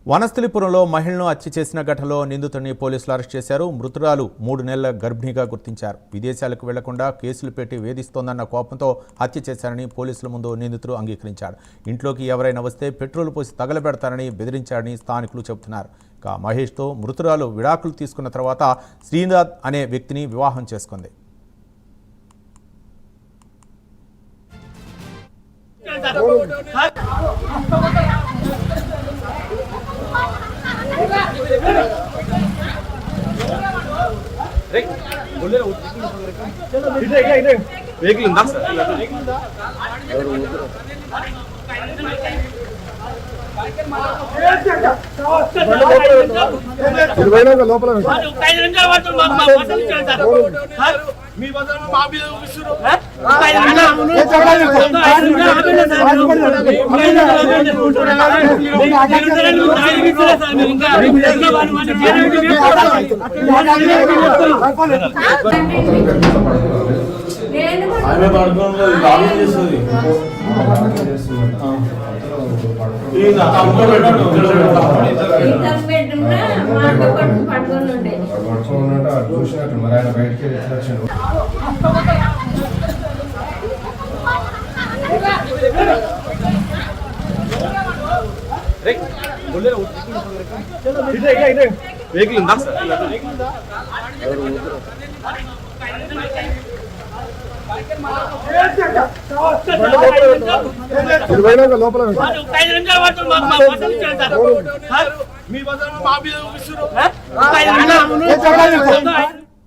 వనస్థలిపురంలో మహిళను హత్య చేసిన ఘటనలో నిందితుడిని పోలీసులు అరెస్ట్ చేశారు. మృతురాలు 3 నెలల గర్భిణిగా గుర్తించారు. విదేశాలకు వెళ్లకుండా కేసులు పెట్టి వేధిస్తోందన్న కోపంతో హత్య చేశారని పోలీసుల ముందు నిందితుడు అంగీకరించాడు. ఇంట్లోకి ఎవరైనా వస్తే పెట్రోల్ పోసి తగలబెడతారని బెదిరించాడని స్థానికులు చెబుతున్నారు. ఇక మహేష్తో మృతురాలు విడాకులు తీసుకున్న తర్వాత శ్రీనాథ్ అనే వ్యక్తిని వివాహం చేసుకుంది. వెహికల్ ఉందా సార్? లోపల మీ బజార్ మా మీద చూపిస్తున్నారు. ఆమె పడుకోవడంలో లాభం చేస్తుంది. చూసినట్టు మరి ఆయన బయటకి వెహికల్ ఉందా సార్? లోపల మీ బజార్ మా మీద చూపిస్తున్నారు.